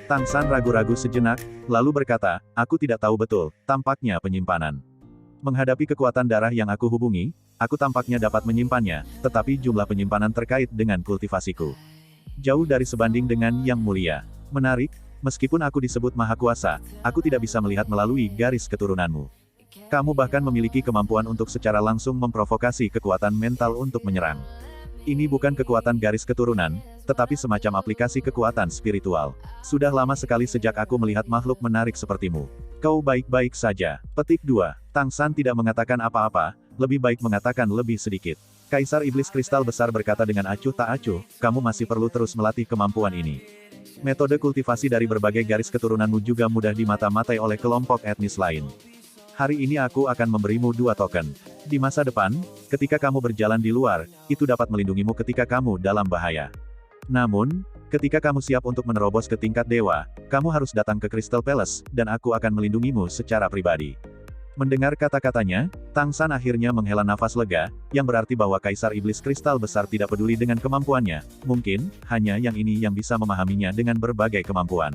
Tang San ragu-ragu sejenak, lalu berkata, aku tidak tahu betul, tampaknya penyimpanan. Menghadapi kekuatan darah yang aku hubungi, aku tampaknya dapat menyimpannya, tetapi jumlah penyimpanan terkait dengan kultivasiku jauh dari sebanding dengan Yang Mulia. Menarik, meskipun aku disebut Maha Kuasa, aku tidak bisa melihat melalui garis keturunanmu. Kamu bahkan memiliki kemampuan untuk secara langsung memprovokasi kekuatan mental untuk menyerang. Ini bukan kekuatan garis keturunan, tetapi semacam aplikasi kekuatan spiritual. Sudah lama sekali sejak aku melihat makhluk menarik sepertimu. Kau baik-baik saja. Petik 2. Tang San tidak mengatakan apa-apa, lebih baik mengatakan lebih sedikit. Kaisar Iblis Kristal Besar berkata dengan acuh tak acuh, kamu masih perlu terus melatih kemampuan ini. Metode kultivasi dari berbagai garis keturunanmu juga mudah dimata-matai oleh kelompok etnis lain. Hari ini aku akan memberimu 2 token. Di masa depan, ketika kamu berjalan di luar, itu dapat melindungimu ketika kamu dalam bahaya. Namun, ketika kamu siap untuk menerobos ke tingkat dewa, kamu harus datang ke Crystal Palace, dan aku akan melindungimu secara pribadi. Mendengar kata-katanya, Tang San akhirnya menghela nafas lega, yang berarti bahwa Kaisar Iblis Kristal Besar tidak peduli dengan kemampuannya, mungkin, hanya yang ini yang bisa memahaminya dengan berbagai kemampuan.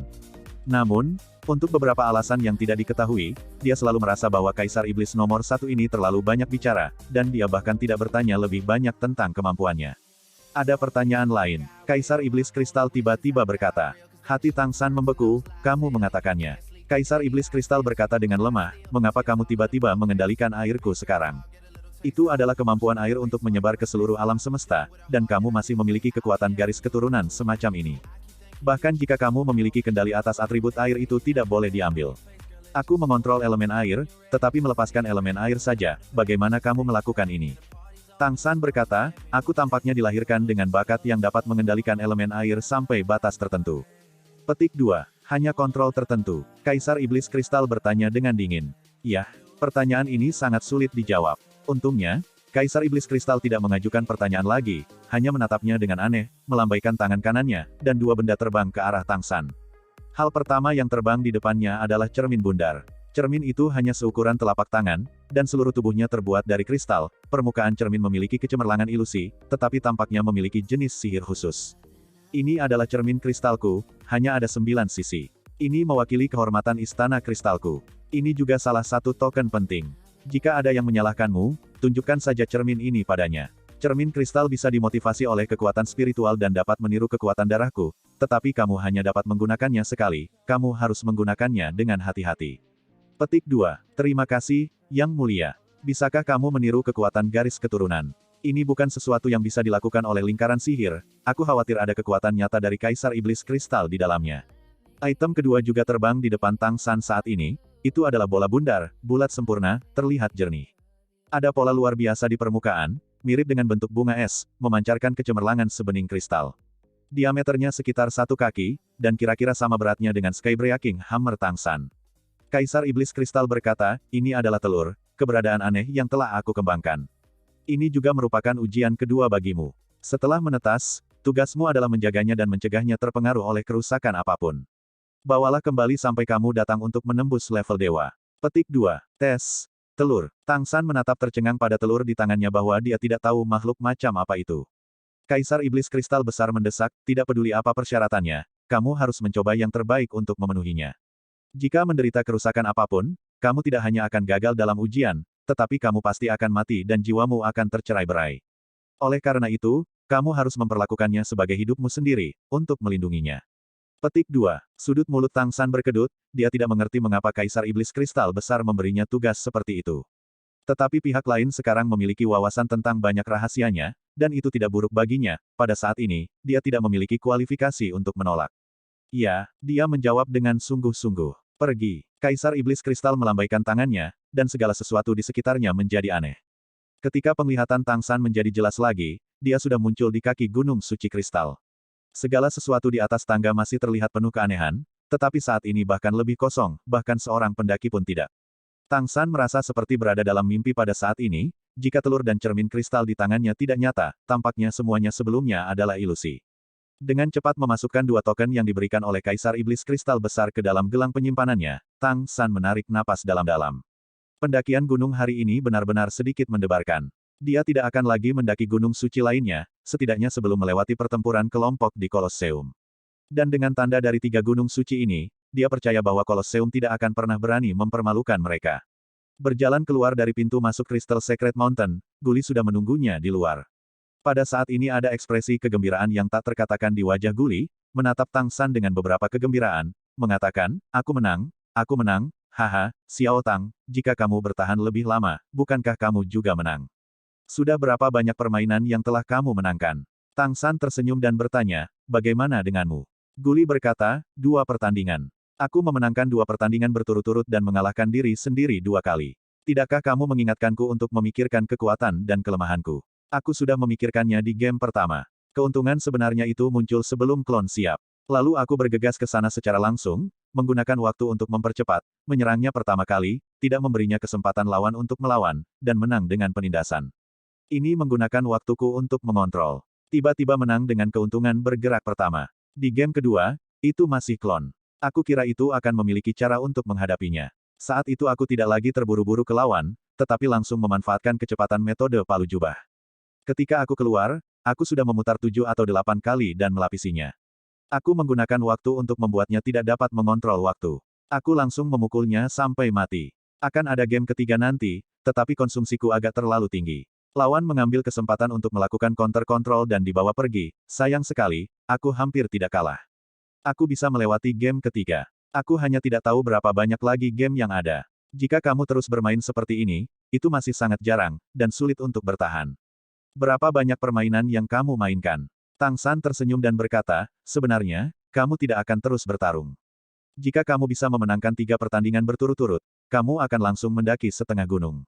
Namun, untuk beberapa alasan yang tidak diketahui, dia selalu merasa bahwa Kaisar Iblis nomor 1 ini terlalu banyak bicara, dan dia bahkan tidak bertanya lebih banyak tentang kemampuannya. Ada pertanyaan lain. Kaisar Iblis Kristal tiba-tiba berkata. Hati Tang San membeku, kamu mengatakannya. Kaisar Iblis Kristal berkata dengan lemah, mengapa kamu tiba-tiba mengendalikan airku sekarang? Itu adalah kemampuan air untuk menyebar ke seluruh alam semesta, dan kamu masih memiliki kekuatan garis keturunan semacam ini. Bahkan jika kamu memiliki kendali atas atribut air itu tidak boleh diambil. Aku mengontrol elemen air, tetapi melepaskan elemen air saja, bagaimana kamu melakukan ini? Tang San berkata, aku tampaknya dilahirkan dengan bakat yang dapat mengendalikan elemen air sampai batas tertentu. Petik 2. Hanya kontrol tertentu. Kaisar Iblis Kristal bertanya dengan dingin. Yah, pertanyaan ini sangat sulit dijawab. Untungnya, Kaisar Iblis Kristal tidak mengajukan pertanyaan lagi, hanya menatapnya dengan aneh, melambaikan tangan kanannya, dan 2 benda terbang ke arah Tang San. Hal pertama yang terbang di depannya adalah cermin bundar. Cermin itu hanya seukuran telapak tangan, dan seluruh tubuhnya terbuat dari kristal. Permukaan cermin memiliki kecemerlangan ilusi, tetapi tampaknya memiliki jenis sihir khusus. Ini adalah cermin kristalku, hanya ada 9 sisi. Ini mewakili kehormatan istana kristalku. Ini juga salah satu token penting. Jika ada yang menyalahkanmu, tunjukkan saja cermin ini padanya. Cermin kristal bisa dimotivasi oleh kekuatan spiritual dan dapat meniru kekuatan darahku, tetapi kamu hanya dapat menggunakannya sekali, kamu harus menggunakannya dengan hati-hati. Petik 2. Terima kasih, Yang Mulia. Bisakah kamu meniru kekuatan garis keturunan? Ini bukan sesuatu yang bisa dilakukan oleh lingkaran sihir, aku khawatir ada kekuatan nyata dari Kaisar Iblis Kristal di dalamnya. Item kedua juga terbang di depan Tang San saat ini, itu adalah bola bundar, bulat sempurna, terlihat jernih. Ada pola luar biasa di permukaan, mirip dengan bentuk bunga es, memancarkan kecemerlangan sebening kristal. Diameternya sekitar 1 kaki, dan kira-kira sama beratnya dengan Skybreaking Hammer Tang San. Kaisar Iblis Kristal berkata, ini adalah telur, keberadaan aneh yang telah aku kembangkan. Ini juga merupakan ujian kedua bagimu. Setelah menetas, tugasmu adalah menjaganya dan mencegahnya terpengaruh oleh kerusakan apapun. Bawalah kembali sampai kamu datang untuk menembus level dewa. Petik 2. Tes. Telur. Tang San menatap tercengang pada telur di tangannya bahwa dia tidak tahu makhluk macam apa itu. Kaisar Iblis Kristal Besar mendesak, tidak peduli apa persyaratannya, kamu harus mencoba yang terbaik untuk memenuhinya. Jika menderita kerusakan apapun, kamu tidak hanya akan gagal dalam ujian, tetapi kamu pasti akan mati dan jiwamu akan tercerai-berai. Oleh karena itu, kamu harus memperlakukannya sebagai hidupmu sendiri, untuk melindunginya. Petik 2. Sudut mulut Tang San berkedut, dia tidak mengerti mengapa Kaisar Iblis Kristal Besar memberinya tugas seperti itu. Tetapi pihak lain sekarang memiliki wawasan tentang banyak rahasianya, dan itu tidak buruk baginya, pada saat ini, dia tidak memiliki kualifikasi untuk menolak. Ya, dia menjawab dengan sungguh-sungguh. Pergi. Kaisar Iblis Kristal melambaikan tangannya, dan segala sesuatu di sekitarnya menjadi aneh. Ketika penglihatan Tang San menjadi jelas lagi, dia sudah muncul di kaki Gunung Suci Kristal. Segala sesuatu di atas tangga masih terlihat penuh keanehan, tetapi saat ini bahkan lebih kosong, bahkan seorang pendaki pun tidak. Tang San merasa seperti berada dalam mimpi pada saat ini, jika telur dan cermin kristal di tangannya tidak nyata, tampaknya semuanya sebelumnya adalah ilusi. Dengan cepat memasukkan 2 token yang diberikan oleh Kaisar Iblis Kristal Besar ke dalam gelang penyimpanannya, Tang San menarik napas dalam-dalam. Pendakian gunung hari ini benar-benar sedikit mendebarkan. Dia tidak akan lagi mendaki gunung suci lainnya, setidaknya sebelum melewati pertempuran kelompok di Kolosseum. Dan dengan tanda dari 3 gunung suci ini, dia percaya bahwa Kolosseum tidak akan pernah berani mempermalukan mereka. Berjalan keluar dari pintu masuk Crystal Secret Mountain, Guli sudah menunggunya di luar. Pada saat ini ada ekspresi kegembiraan yang tak terkatakan di wajah Guli, menatap Tang San dengan beberapa kegembiraan, mengatakan, aku menang, haha, Xiao Tang, jika kamu bertahan lebih lama, bukankah kamu juga menang? Sudah berapa banyak permainan yang telah kamu menangkan? Tang San tersenyum dan bertanya, bagaimana denganmu? Guli berkata, 2 pertandingan. Aku memenangkan 2 pertandingan berturut-turut dan mengalahkan diri sendiri 2 kali. Tidakkah kamu mengingatkanku untuk memikirkan kekuatan dan kelemahanku? Aku sudah memikirkannya di game pertama. Keuntungan sebenarnya itu muncul sebelum klon siap. Lalu aku bergegas ke sana secara langsung, menggunakan waktu untuk mempercepat, menyerangnya pertama kali, tidak memberinya kesempatan lawan untuk melawan, dan menang dengan penindasan. Ini menggunakan waktuku untuk mengontrol. Tiba-tiba menang dengan keuntungan bergerak pertama. Di game kedua, itu masih klon. Aku kira itu akan memiliki cara untuk menghadapinya. Saat itu aku tidak lagi terburu-buru ke lawan, tetapi langsung memanfaatkan kecepatan metode palu jubah. Ketika aku keluar, aku sudah memutar 7 atau 8 kali dan melapisinya. Aku menggunakan waktu untuk membuatnya tidak dapat mengontrol waktu. Aku langsung memukulnya sampai mati. Akan ada game ketiga nanti, tetapi konsumsiku agak terlalu tinggi. Lawan mengambil kesempatan untuk melakukan counter control dan dibawa pergi. Sayang sekali, aku hampir tidak kalah. Aku bisa melewati game ketiga. Aku hanya tidak tahu berapa banyak lagi game yang ada. Jika kamu terus bermain seperti ini, itu masih sangat jarang, dan sulit untuk bertahan. Berapa banyak permainan yang kamu mainkan? Tang San tersenyum dan berkata, sebenarnya, kamu tidak akan terus bertarung. Jika kamu bisa memenangkan 3 pertandingan berturut-turut, kamu akan langsung mendaki setengah gunung.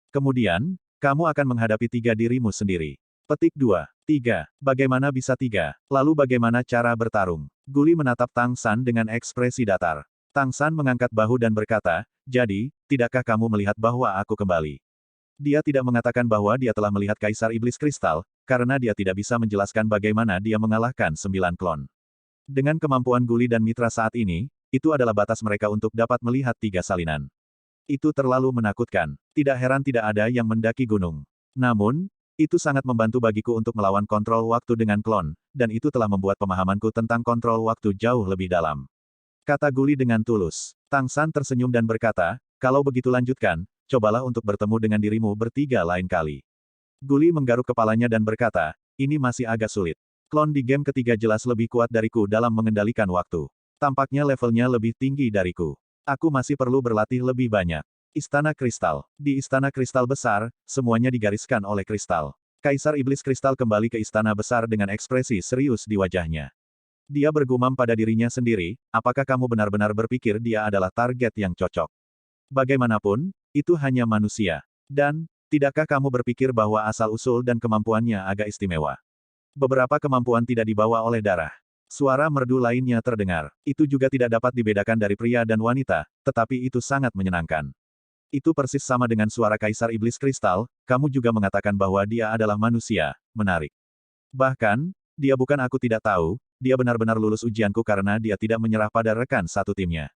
Kemudian, kamu akan menghadapi 3 dirimu sendiri. Petik 2. 3. Bagaimana bisa 3? Lalu bagaimana cara bertarung? Guli menatap Tang San dengan ekspresi datar. Tang San mengangkat bahu dan berkata, jadi, tidakkah kamu melihat bahwa aku kembali? Dia tidak mengatakan bahwa dia telah melihat Kaisar Iblis Kristal, karena dia tidak bisa menjelaskan bagaimana dia mengalahkan 9 klon. Dengan kemampuan Guli dan Mitra saat ini, itu adalah batas mereka untuk dapat melihat 3 salinan. Itu terlalu menakutkan. Tidak heran tidak ada yang mendaki gunung. Namun, itu sangat membantu bagiku untuk melawan kontrol waktu dengan klon, dan itu telah membuat pemahamanku tentang kontrol waktu jauh lebih dalam. Kata Guli dengan tulus. Tang San tersenyum dan berkata, kalau begitu lanjutkan, cobalah untuk bertemu dengan dirimu bertiga lain kali. Guli menggaruk kepalanya dan berkata, ini masih agak sulit. Klon di game ketiga jelas lebih kuat dariku dalam mengendalikan waktu. Tampaknya levelnya lebih tinggi dariku. Aku masih perlu berlatih lebih banyak. Istana Kristal. Di Istana Kristal Besar, semuanya digariskan oleh kristal. Kaisar Iblis Kristal kembali ke Istana Besar dengan ekspresi serius di wajahnya. Dia bergumam pada dirinya sendiri, apakah kamu benar-benar berpikir dia adalah target yang cocok? Bagaimanapun, itu hanya manusia. Dan, tidakkah kamu berpikir bahwa asal-usul dan kemampuannya agak istimewa? Beberapa kemampuan tidak dibawa oleh darah. Suara merdu lainnya terdengar. Itu juga tidak dapat dibedakan dari pria dan wanita, tetapi itu sangat menyenangkan. Itu persis sama dengan suara Kaisar Iblis Kristal, kamu juga mengatakan bahwa dia adalah manusia, menarik. Bahkan, dia bukan aku tidak tahu, dia benar-benar lulus ujianku karena dia tidak menyerah pada rekan satu timnya.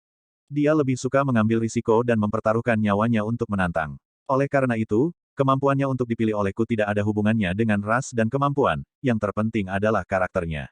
Dia lebih suka mengambil risiko dan mempertaruhkan nyawanya untuk menantang. Oleh karena itu, kemampuannya untuk dipilih olehku tidak ada hubungannya dengan ras dan kemampuan, yang terpenting adalah karakternya.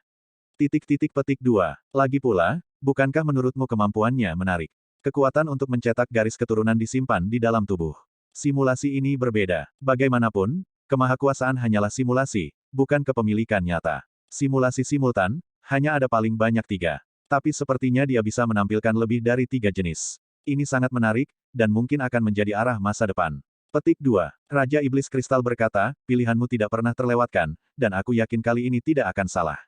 Petik 2. Lagi pula, bukankah menurutmu kemampuannya menarik? Kekuatan untuk mencetak garis keturunan disimpan di dalam tubuh. Simulasi ini berbeda. Bagaimanapun, kemahakuasaan hanyalah simulasi, bukan kepemilikan nyata. Simulasi simultan, hanya ada paling banyak 3. Tapi sepertinya dia bisa menampilkan lebih dari 3 jenis. Ini sangat menarik, dan mungkin akan menjadi arah masa depan. Petik 2. Raja Iblis Kristal berkata, pilihanmu tidak pernah terlewatkan, dan aku yakin kali ini tidak akan salah.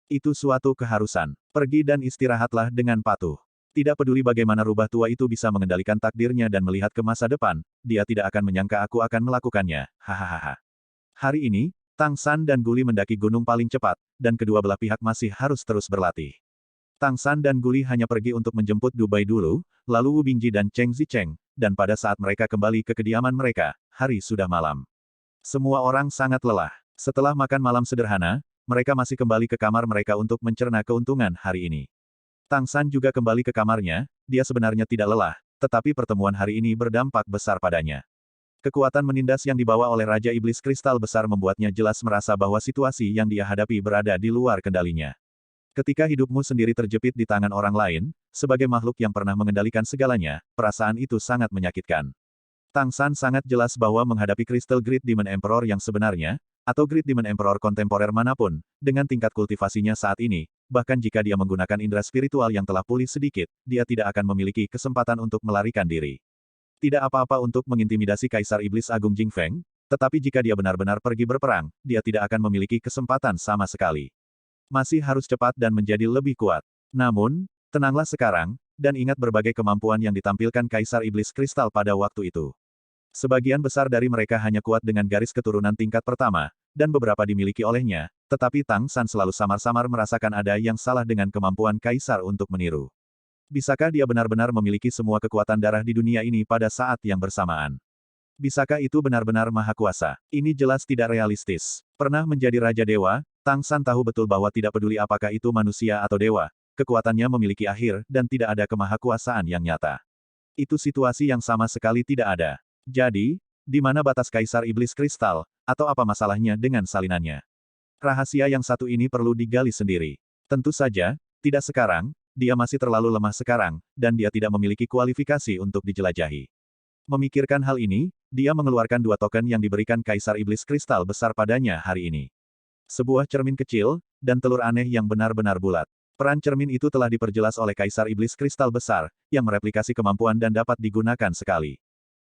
Itu suatu keharusan. Pergi dan istirahatlah dengan patuh. Tidak peduli bagaimana rubah tua itu bisa mengendalikan takdirnya dan melihat ke masa depan, dia tidak akan menyangka aku akan melakukannya, hahaha. Hari ini, Tang San dan Guli mendaki gunung paling cepat, dan kedua belah pihak masih harus terus berlatih. Tang San dan Guli hanya pergi untuk menjemput Dubai dulu, lalu Wu Bingji dan Cheng Zicheng, dan pada saat mereka kembali ke kediaman mereka, hari sudah malam. Semua orang sangat lelah. Setelah makan malam sederhana, mereka masih kembali ke kamar mereka untuk mencerna keuntungan hari ini. Tang San juga kembali ke kamarnya, dia sebenarnya tidak lelah, tetapi pertemuan hari ini berdampak besar padanya. Kekuatan menindas yang dibawa oleh Raja Iblis Kristal Besar membuatnya jelas merasa bahwa situasi yang dia hadapi berada di luar kendalinya. Ketika hidupmu sendiri terjepit di tangan orang lain, sebagai makhluk yang pernah mengendalikan segalanya, perasaan itu sangat menyakitkan. Tang San sangat jelas bahwa menghadapi Crystal Great Demon Emperor yang sebenarnya, atau Great Demon Emperor kontemporer manapun, dengan tingkat kultivasinya saat ini, bahkan jika dia menggunakan indera spiritual yang telah pulih sedikit, dia tidak akan memiliki kesempatan untuk melarikan diri. Tidak apa-apa untuk mengintimidasi Kaisar Iblis Agung Jing Feng, tetapi jika dia benar-benar pergi berperang, dia tidak akan memiliki kesempatan sama sekali. Masih harus cepat dan menjadi lebih kuat. Namun, tenanglah sekarang, dan ingat berbagai kemampuan yang ditampilkan Kaisar Iblis Kristal pada waktu itu. Sebagian besar dari mereka hanya kuat dengan garis keturunan tingkat pertama, dan beberapa dimiliki olehnya, tetapi Tang San selalu samar-samar merasakan ada yang salah dengan kemampuan Kaisar untuk meniru. Bisakah dia benar-benar memiliki semua kekuatan darah di dunia ini pada saat yang bersamaan? Bisakah itu benar-benar maha kuasa? Ini jelas tidak realistis. Pernah menjadi Raja Dewa, Tang San tahu betul bahwa tidak peduli apakah itu manusia atau dewa, kekuatannya memiliki akhir dan tidak ada kemahakuasaan yang nyata. Itu situasi yang sama sekali tidak ada. Jadi, di mana batas Kaisar Iblis Kristal, atau apa masalahnya dengan salinannya? Rahasia yang satu ini perlu digali sendiri. Tentu saja, tidak sekarang, dia masih terlalu lemah sekarang, dan dia tidak memiliki kualifikasi untuk dijelajahi. Memikirkan hal ini, dia mengeluarkan 2 token yang diberikan Kaisar Iblis Kristal Besar padanya hari ini. Sebuah cermin kecil, dan telur aneh yang benar-benar bulat. Peran cermin itu telah diperjelas oleh Kaisar Iblis Kristal Besar, yang mereplikasi kemampuan dan dapat digunakan sekali.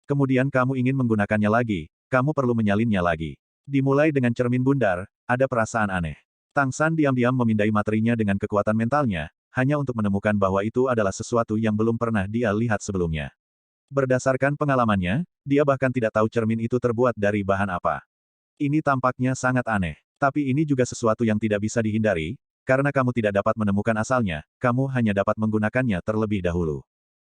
Kemudian kamu ingin menggunakannya lagi, kamu perlu menyalinnya lagi. Dimulai dengan cermin bundar, ada perasaan aneh. Tang San diam-diam memindai materinya dengan kekuatan mentalnya, hanya untuk menemukan bahwa itu adalah sesuatu yang belum pernah dia lihat sebelumnya. Berdasarkan pengalamannya, dia bahkan tidak tahu cermin itu terbuat dari bahan apa. Ini tampaknya sangat aneh. Tapi ini juga sesuatu yang tidak bisa dihindari, karena kamu tidak dapat menemukan asalnya, kamu hanya dapat menggunakannya terlebih dahulu.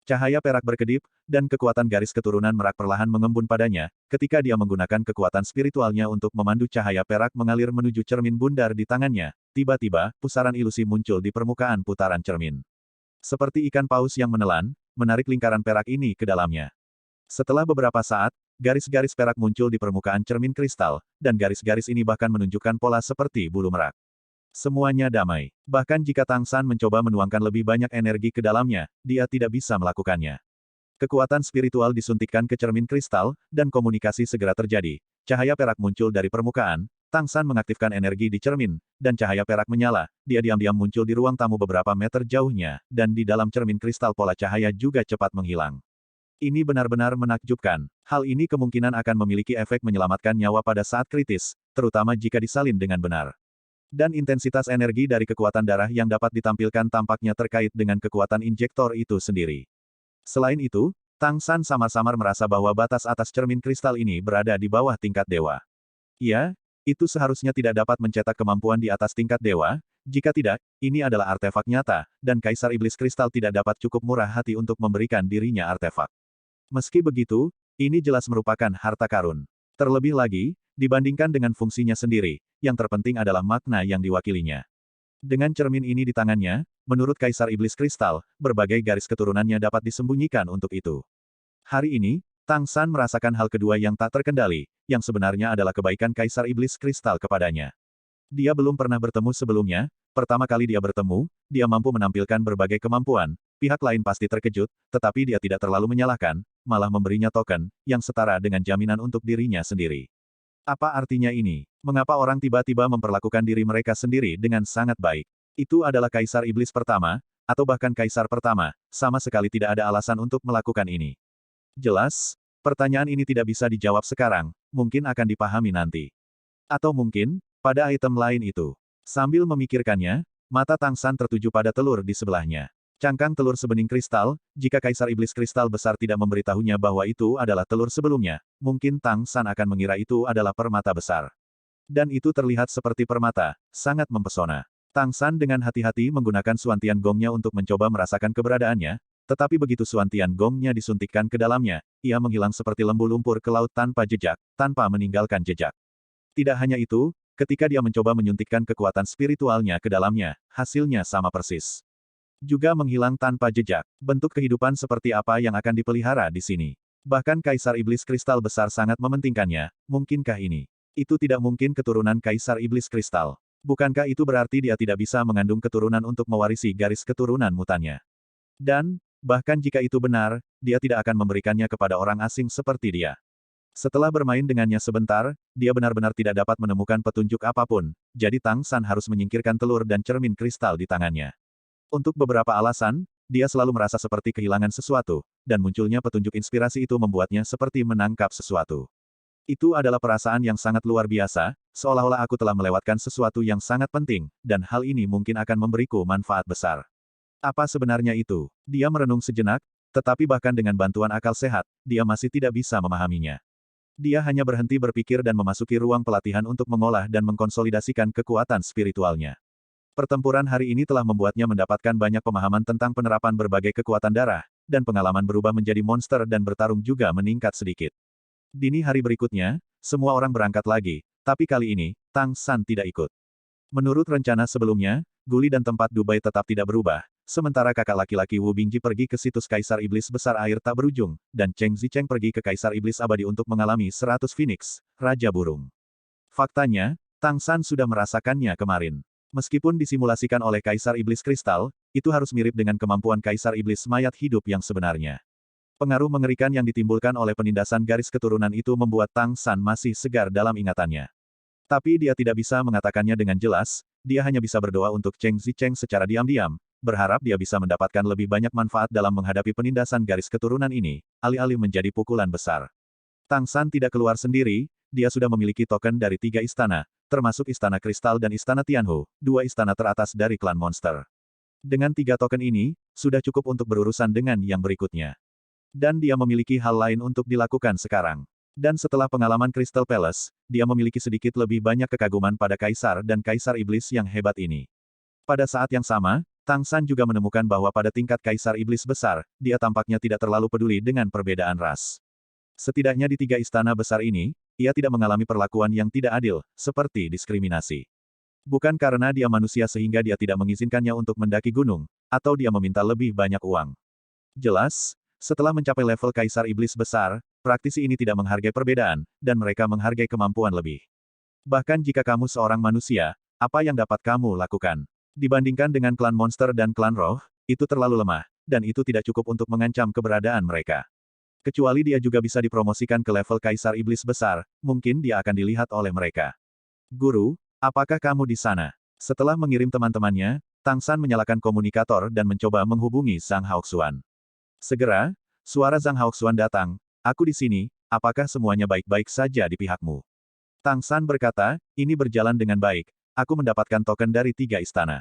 Cahaya perak berkedip, dan kekuatan garis keturunan merak perlahan mengembun padanya, ketika dia menggunakan kekuatan spiritualnya untuk memandu cahaya perak mengalir menuju cermin bundar di tangannya. Tiba-tiba, pusaran ilusi muncul di permukaan putaran cermin. Seperti ikan paus yang menelan, menarik lingkaran perak ini ke dalamnya. Setelah beberapa saat, garis-garis perak muncul di permukaan cermin kristal, dan garis-garis ini bahkan menunjukkan pola seperti bulu merak. Semuanya damai. Bahkan jika Tang San mencoba menuangkan lebih banyak energi ke dalamnya, dia tidak bisa melakukannya. Kekuatan spiritual disuntikkan ke cermin kristal, dan komunikasi segera terjadi. Cahaya perak muncul dari permukaan, Tang San mengaktifkan energi di cermin, dan cahaya perak menyala, dia diam-diam muncul di ruang tamu beberapa meter jauhnya, dan di dalam cermin kristal pola cahaya juga cepat menghilang. Ini benar-benar menakjubkan. Hal ini kemungkinan akan memiliki efek menyelamatkan nyawa pada saat kritis, terutama jika disalin dengan benar. Dan intensitas energi dari kekuatan darah yang dapat ditampilkan tampaknya terkait dengan kekuatan injektor itu sendiri. Selain itu, Tang San samar-samar merasa bahwa batas atas cermin kristal ini berada di bawah tingkat dewa. Ya, itu seharusnya tidak dapat mencetak kemampuan di atas tingkat dewa, jika tidak, ini adalah artefak nyata, dan Kaisar Iblis Kristal tidak dapat cukup murah hati untuk memberikan dirinya artefak. Meski begitu, ini jelas merupakan harta karun. Terlebih lagi, dibandingkan dengan fungsinya sendiri, yang terpenting adalah makna yang diwakilinya. Dengan cermin ini di tangannya, menurut Kaisar Iblis Kristal, berbagai garis keturunannya dapat disembunyikan untuk itu. Hari ini, Tang San merasakan hal kedua yang tak terkendali, yang sebenarnya adalah kebaikan Kaisar Iblis Kristal kepadanya. Dia belum pernah bertemu sebelumnya, pertama kali dia bertemu, dia mampu menampilkan berbagai kemampuan, pihak lain pasti terkejut, tetapi dia tidak terlalu menyalahkan, malah memberinya token, yang setara dengan jaminan untuk dirinya sendiri. Apa artinya ini? Mengapa orang tiba-tiba memperlakukan diri mereka sendiri dengan sangat baik? Itu adalah Kaisar Iblis pertama, atau bahkan Kaisar pertama, sama sekali tidak ada alasan untuk melakukan ini. Jelas, pertanyaan ini tidak bisa dijawab sekarang, mungkin akan dipahami nanti. Atau mungkin, pada item lain itu. Sambil memikirkannya, mata Tang San tertuju pada telur di sebelahnya. Cangkang telur sebening kristal, jika Kaisar Iblis Kristal Besar tidak memberitahunya bahwa itu adalah telur sebelumnya, mungkin Tang San akan mengira itu adalah permata besar. Dan itu terlihat seperti permata, sangat mempesona. Tang San dengan hati-hati menggunakan suantian gongnya untuk mencoba merasakan keberadaannya, tetapi begitu suantian gongnya disuntikkan ke dalamnya, ia menghilang seperti lembu lumpur ke laut tanpa jejak, tanpa meninggalkan jejak. Tidak hanya itu, ketika dia mencoba menyuntikkan kekuatan spiritualnya ke dalamnya, hasilnya sama persis. Juga menghilang tanpa jejak. Bentuk kehidupan seperti apa yang akan dipelihara di sini? Bahkan Kaisar Iblis Kristal Besar sangat mementingkannya, mungkinkah ini? Itu tidak mungkin keturunan Kaisar Iblis Kristal. Bukankah itu berarti dia tidak bisa mengandung keturunan untuk mewarisi garis keturunan mutannya? Dan, bahkan jika itu benar, dia tidak akan memberikannya kepada orang asing seperti dia. Setelah bermain dengannya sebentar, dia benar-benar tidak dapat menemukan petunjuk apapun, jadi Tang San harus menyingkirkan telur dan cermin kristal di tangannya. Untuk beberapa alasan, dia selalu merasa seperti kehilangan sesuatu, dan munculnya petunjuk inspirasi itu membuatnya seperti menangkap sesuatu. Itu adalah perasaan yang sangat luar biasa, seolah-olah aku telah melewatkan sesuatu yang sangat penting, dan hal ini mungkin akan memberiku manfaat besar. Apa sebenarnya itu? Dia merenung sejenak, tetapi bahkan dengan bantuan akal sehat, dia masih tidak bisa memahaminya. Dia hanya berhenti berpikir dan memasuki ruang pelatihan untuk mengolah dan mengkonsolidasikan kekuatan spiritualnya. Pertempuran hari ini telah membuatnya mendapatkan banyak pemahaman tentang penerapan berbagai kekuatan darah, dan pengalaman berubah menjadi monster dan bertarung juga meningkat sedikit. Dini hari berikutnya, semua orang berangkat lagi, tapi kali ini, Tang San tidak ikut. Menurut rencana sebelumnya, guli dan tempat Dubai tetap tidak berubah, sementara kakak laki-laki Wu Bingji pergi ke situs Kaisar Iblis Besar Air Tak Berujung, dan Cheng Zicheng pergi ke Kaisar Iblis Abadi untuk mengalami 100 Phoenix, Raja Burung. Faktanya, Tang San sudah merasakannya kemarin. Meskipun disimulasikan oleh Kaisar Iblis Kristal, itu harus mirip dengan kemampuan Kaisar Iblis Mayat Hidup yang sebenarnya. Pengaruh mengerikan yang ditimbulkan oleh penindasan garis keturunan itu membuat Tang San masih segar dalam ingatannya. Tapi dia tidak bisa mengatakannya dengan jelas, dia hanya bisa berdoa untuk Cheng Zicheng secara diam-diam, berharap dia bisa mendapatkan lebih banyak manfaat dalam menghadapi penindasan garis keturunan ini, alih-alih menjadi pukulan besar. Tang San tidak keluar sendiri, dia sudah memiliki token dari 3 istana, termasuk Istana Kristal dan Istana Tianhu, 2 istana teratas dari klan monster. Dengan 3 token ini, sudah cukup untuk berurusan dengan yang berikutnya. Dan dia memiliki hal lain untuk dilakukan sekarang. Dan setelah pengalaman Crystal Palace, dia memiliki sedikit lebih banyak kekaguman pada Kaisar dan Kaisar Iblis yang hebat ini. Pada saat yang sama, Tang San juga menemukan bahwa pada tingkat Kaisar Iblis Besar, dia tampaknya tidak terlalu peduli dengan perbedaan ras. Setidaknya di 3 istana besar ini, ia tidak mengalami perlakuan yang tidak adil, seperti diskriminasi. Bukan karena dia manusia sehingga dia tidak mengizinkannya untuk mendaki gunung, atau dia meminta lebih banyak uang. Jelas, setelah mencapai level Kaisar Iblis Besar, praktisi ini tidak menghargai perbedaan, dan mereka menghargai kemampuan lebih. Bahkan jika kamu seorang manusia, apa yang dapat kamu lakukan? Dibandingkan dengan klan monster dan klan roh, itu terlalu lemah, dan itu tidak cukup untuk mengancam keberadaan mereka. Kecuali dia juga bisa dipromosikan ke level Kaisar Iblis Besar, mungkin dia akan dilihat oleh mereka. Guru, apakah kamu di sana? Setelah mengirim teman-temannya, Tang San menyalakan komunikator dan mencoba menghubungi Zhang Haoxuan. Segera, suara Zhang Haoxuan datang, aku di sini, apakah semuanya baik-baik saja di pihakmu? Tang San berkata, ini berjalan dengan baik, aku mendapatkan token dari 3 istana.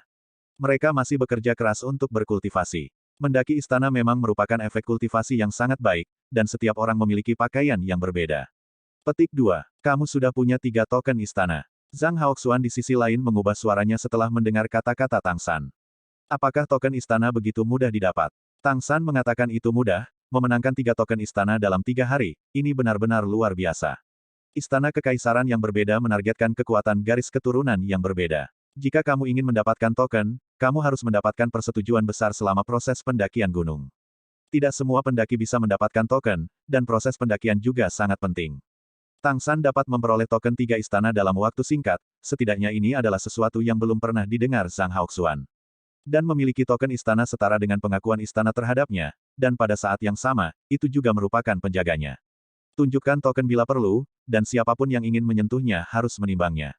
Mereka masih bekerja keras untuk berkultivasi. Mendaki istana memang merupakan efek kultivasi yang sangat baik, dan setiap orang memiliki pakaian yang berbeda. Petik 2. Kamu sudah punya 3 token istana. Zhang Haoxuan di sisi lain mengubah suaranya setelah mendengar kata-kata Tang San. Apakah token istana begitu mudah didapat? Tang San mengatakan itu mudah, memenangkan 3 token istana dalam 3 hari, ini benar-benar luar biasa. Istana kekaisaran yang berbeda menargetkan kekuatan garis keturunan yang berbeda. Jika kamu ingin mendapatkan token, kamu harus mendapatkan persetujuan besar selama proses pendakian gunung. Tidak semua pendaki bisa mendapatkan token, dan proses pendakian juga sangat penting. Tang San dapat memperoleh token 3 istana dalam waktu singkat, setidaknya ini adalah sesuatu yang belum pernah didengar Zhang Haoxuan. Dan memiliki token istana setara dengan pengakuan istana terhadapnya, dan pada saat yang sama, itu juga merupakan penjaganya. Tunjukkan token bila perlu, dan siapapun yang ingin menyentuhnya harus menimbangnya.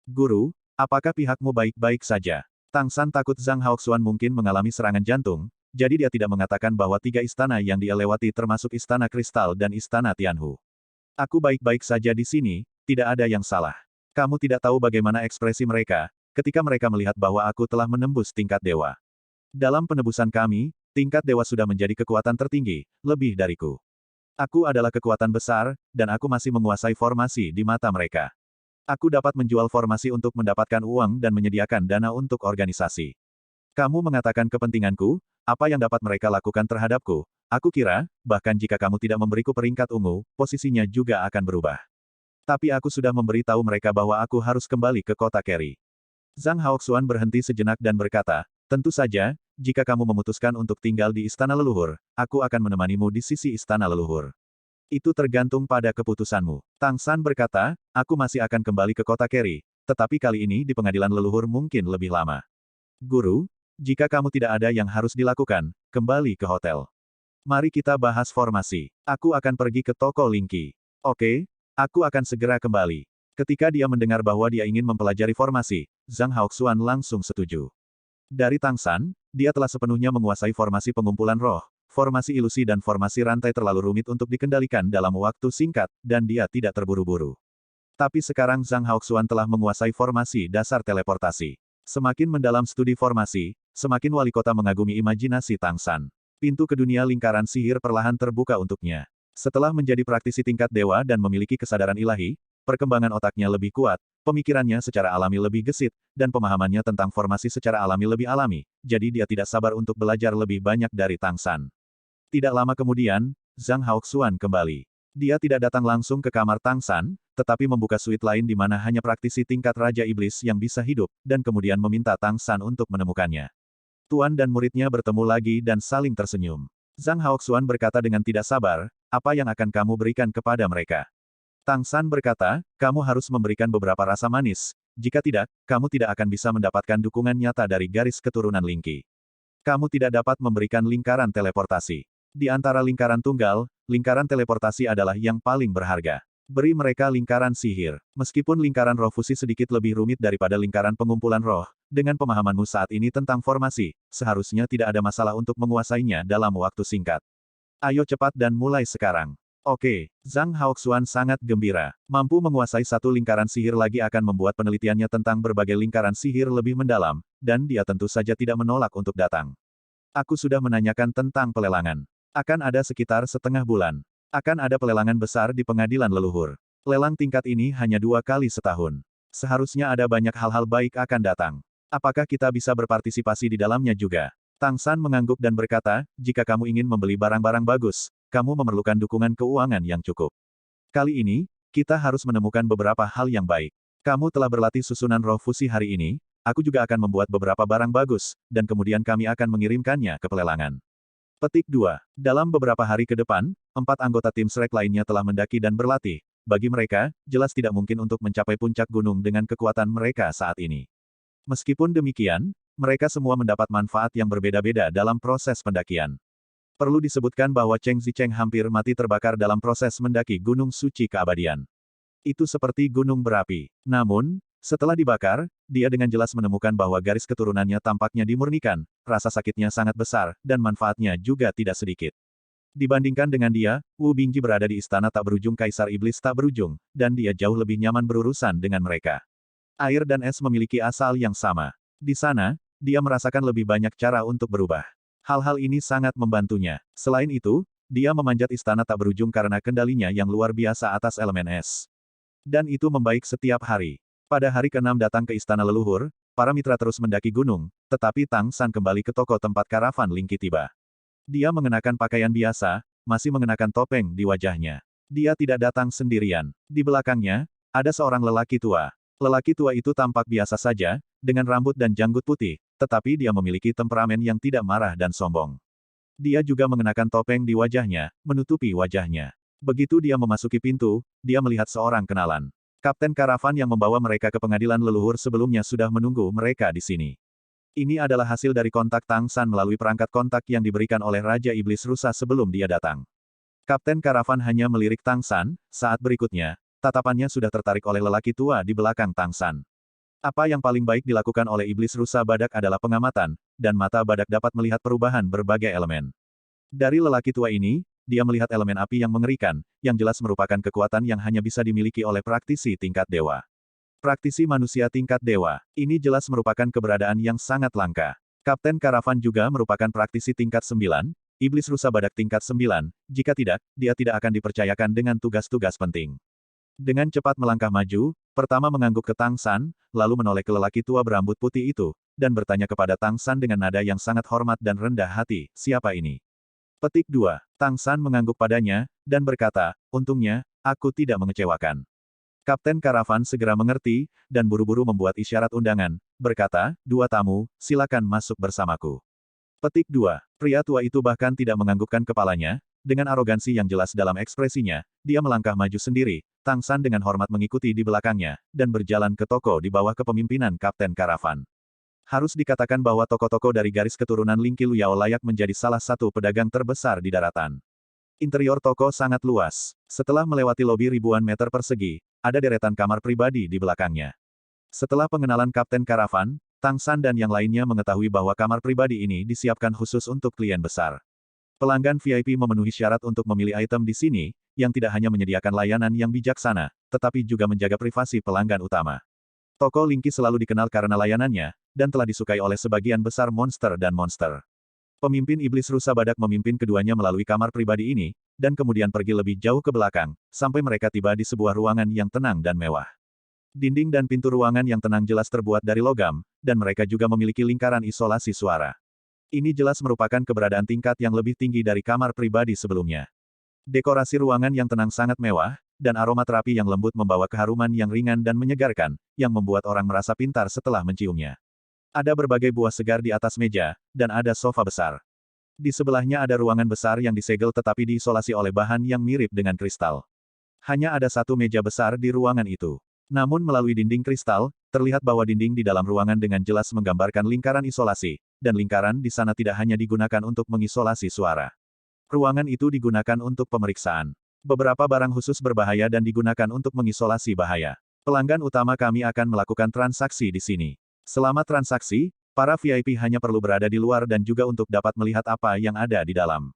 Guru, apakah pihakmu baik-baik saja? Tang San takut Zhang Haoxuan mungkin mengalami serangan jantung, jadi dia tidak mengatakan bahwa 3 istana yang dia lewati termasuk Istana Kristal dan Istana Tianhu. Aku baik-baik saja di sini, tidak ada yang salah. Kamu tidak tahu bagaimana ekspresi mereka, ketika mereka melihat bahwa aku telah menembus tingkat dewa. Dalam penebusan kami, tingkat dewa sudah menjadi kekuatan tertinggi, lebih dariku. Aku adalah kekuatan besar, dan aku masih menguasai formasi di mata mereka. Aku dapat menjual formasi untuk mendapatkan uang dan menyediakan dana untuk organisasi. Kamu mengatakan kepentinganku, apa yang dapat mereka lakukan terhadapku? Aku kira, bahkan jika kamu tidak memberiku peringkat ungu, posisinya juga akan berubah. Tapi aku sudah memberitahu mereka bahwa aku harus kembali ke kota Kerry. Zhang Haoxuan berhenti sejenak dan berkata, tentu saja, jika kamu memutuskan untuk tinggal di istana leluhur, aku akan menemanimu di sisi istana leluhur. Itu tergantung pada keputusanmu. Tang San berkata, aku masih akan kembali ke kota Kerry, tetapi kali ini di pengadilan leluhur mungkin lebih lama. Guru, jika kamu tidak ada yang harus dilakukan, kembali ke hotel. Mari kita bahas formasi. Aku akan pergi ke toko Linky. Oke, aku akan segera kembali. Ketika dia mendengar bahwa dia ingin mempelajari formasi, Zhang Haoxuan langsung setuju. Dari Tang San, dia telah sepenuhnya menguasai formasi pengumpulan roh, formasi ilusi dan formasi rantai terlalu rumit untuk dikendalikan dalam waktu singkat, dan dia tidak terburu-buru. Tapi sekarang Zhang Haoxuan telah menguasai formasi dasar teleportasi. Semakin mendalam studi formasi, semakin wali kota mengagumi imajinasi Tang San. Pintu ke dunia lingkaran sihir perlahan terbuka untuknya. Setelah menjadi praktisi tingkat dewa dan memiliki kesadaran ilahi, perkembangan otaknya lebih kuat, pemikirannya secara alami lebih gesit, dan pemahamannya tentang formasi secara alami lebih alami, jadi dia tidak sabar untuk belajar lebih banyak dari Tang San. Tidak lama kemudian, Zhang Haoxuan kembali. Dia tidak datang langsung ke kamar Tang San, tetapi membuka suite lain di mana hanya praktisi tingkat Raja Iblis yang bisa hidup, dan kemudian meminta Tang San untuk menemukannya. Tuan dan muridnya bertemu lagi dan saling tersenyum. Zhang Haoxuan berkata dengan tidak sabar, apa yang akan kamu berikan kepada mereka? Tang San berkata, kamu harus memberikan beberapa rasa manis, jika tidak, kamu tidak akan bisa mendapatkan dukungan nyata dari garis keturunan Linky. Kamu tidak dapat memberikan lingkaran teleportasi. Di antara lingkaran tunggal, lingkaran teleportasi adalah yang paling berharga. Beri mereka lingkaran sihir. Meskipun lingkaran roh fusi sedikit lebih rumit daripada lingkaran pengumpulan roh, dengan pemahamanmu saat ini tentang formasi, seharusnya tidak ada masalah untuk menguasainya dalam waktu singkat. Ayo cepat dan mulai sekarang. Oke, Zhang Haoxuan sangat gembira. Mampu menguasai satu lingkaran sihir lagi akan membuat penelitiannya tentang berbagai lingkaran sihir lebih mendalam, dan dia tentu saja tidak menolak untuk datang. Aku sudah menanyakan tentang pelelangan. Akan ada sekitar setengah bulan. Akan ada pelelangan besar di pengadilan leluhur. Lelang tingkat ini hanya 2 kali setahun. Seharusnya ada banyak hal-hal baik akan datang. Apakah kita bisa berpartisipasi di dalamnya juga? Tang San mengangguk dan berkata, jika kamu ingin membeli barang-barang bagus, kamu memerlukan dukungan keuangan yang cukup. Kali ini, kita harus menemukan beberapa hal yang baik. Kamu telah berlatih susunan roh fusi hari ini, aku juga akan membuat beberapa barang bagus, dan kemudian kami akan mengirimkannya ke pelelangan. Petik 2. Dalam beberapa hari ke depan, 4 anggota tim Shrek lainnya telah mendaki dan berlatih. Bagi mereka, jelas tidak mungkin untuk mencapai puncak gunung dengan kekuatan mereka saat ini. Meskipun demikian, mereka semua mendapat manfaat yang berbeda-beda dalam proses pendakian. Perlu disebutkan bahwa Cheng Zicheng hampir mati terbakar dalam proses mendaki Gunung Suci Keabadian. Itu seperti gunung berapi. Namun, setelah dibakar, dia dengan jelas menemukan bahwa garis keturunannya tampaknya dimurnikan, rasa sakitnya sangat besar, dan manfaatnya juga tidak sedikit. Dibandingkan dengan dia, Wu Bingji berada di istana tak berujung Kaisar Iblis tak berujung, dan dia jauh lebih nyaman berurusan dengan mereka. Air dan es memiliki asal yang sama. Di sana, dia merasakan lebih banyak cara untuk berubah. Hal-hal ini sangat membantunya. Selain itu, dia memanjat istana tak berujung karena kendalinya yang luar biasa atas elemen es. Dan itu membaik setiap hari. Pada hari ke-6 datang ke istana leluhur, para mitra terus mendaki gunung, tetapi Tang San kembali ke toko tempat karavan Linky tiba. Dia mengenakan pakaian biasa, masih mengenakan topeng di wajahnya. Dia tidak datang sendirian. Di belakangnya, ada seorang lelaki tua. Lelaki tua itu tampak biasa saja, dengan rambut dan janggut putih, tetapi dia memiliki temperamen yang tidak marah dan sombong. Dia juga mengenakan topeng di wajahnya, menutupi wajahnya. Begitu dia memasuki pintu, dia melihat seorang kenalan. Kapten karavan yang membawa mereka ke pengadilan leluhur sebelumnya sudah menunggu mereka di sini. Ini adalah hasil dari kontak Tang San melalui perangkat kontak yang diberikan oleh Raja Iblis Rusa sebelum dia datang. Kapten karavan hanya melirik Tang San, saat berikutnya, tatapannya sudah tertarik oleh lelaki tua di belakang Tang San. Apa yang paling baik dilakukan oleh Iblis Rusa Badak adalah pengamatan, dan mata Badak dapat melihat perubahan berbagai elemen. Dari lelaki tua ini, dia melihat elemen api yang mengerikan, yang jelas merupakan kekuatan yang hanya bisa dimiliki oleh praktisi tingkat dewa. Praktisi manusia tingkat dewa, ini jelas merupakan keberadaan yang sangat langka. Kapten karavan juga merupakan praktisi tingkat 9, Iblis Rusa Badak tingkat 9, jika tidak, dia tidak akan dipercayakan dengan tugas-tugas penting. Dengan cepat melangkah maju, pertama mengangguk ke Tang San, lalu menoleh ke lelaki tua berambut putih itu, dan bertanya kepada Tang San dengan nada yang sangat hormat dan rendah hati, siapa ini? Petik 2. Tang San mengangguk padanya, dan berkata, untungnya, aku tidak mengecewakan. Kapten karavan segera mengerti, dan buru-buru membuat isyarat undangan, berkata, 2 tamu, silakan masuk bersamaku. Petik 2. Pria tua itu bahkan tidak menganggukkan kepalanya, Dengan arogansi yang jelas dalam ekspresinya, dia melangkah maju sendiri, Tang San dengan hormat mengikuti di belakangnya, dan berjalan ke toko di bawah kepemimpinan Kapten Karavan. Harus dikatakan bahwa toko-toko dari garis keturunan Ling Qiluo layak menjadi salah satu pedagang terbesar di daratan. Interior toko sangat luas. Setelah melewati lobi ribuan meter persegi, ada deretan kamar pribadi di belakangnya. Setelah pengenalan Kapten Karavan, Tang San dan yang lainnya mengetahui bahwa kamar pribadi ini disiapkan khusus untuk klien besar. Pelanggan VIP memenuhi syarat untuk memilih item di sini, yang tidak hanya menyediakan layanan yang bijaksana, tetapi juga menjaga privasi pelanggan utama. Toko Ling Qi selalu dikenal karena layanannya, dan telah disukai oleh sebagian besar monster dan monster. Pemimpin iblis rusa badak memimpin keduanya melalui kamar pribadi ini, dan kemudian pergi lebih jauh ke belakang, sampai mereka tiba di sebuah ruangan yang tenang dan mewah. Dinding dan pintu ruangan yang tenang jelas terbuat dari logam, dan mereka juga memiliki lingkaran isolasi suara. Ini jelas merupakan keberadaan tingkat yang lebih tinggi dari kamar pribadi sebelumnya. Dekorasi ruangan yang tenang sangat mewah, dan aroma terapi yang lembut membawa keharuman yang ringan dan menyegarkan, yang membuat orang merasa pintar setelah menciumnya. Ada berbagai buah segar di atas meja, dan ada sofa besar. Di sebelahnya ada ruangan besar yang disegel tetapi diisolasi oleh bahan yang mirip dengan kristal. Hanya ada satu meja besar di ruangan itu. Namun melalui dinding kristal, terlihat bahwa dinding di dalam ruangan dengan jelas menggambarkan lingkaran isolasi, dan lingkaran di sana tidak hanya digunakan untuk mengisolasi suara. Ruangan itu digunakan untuk pemeriksaan. Beberapa barang khusus berbahaya dan digunakan untuk mengisolasi bahaya. Pelanggan utama kami akan melakukan transaksi di sini. Selama transaksi, para VIP hanya perlu berada di luar dan juga untuk dapat melihat apa yang ada di dalam.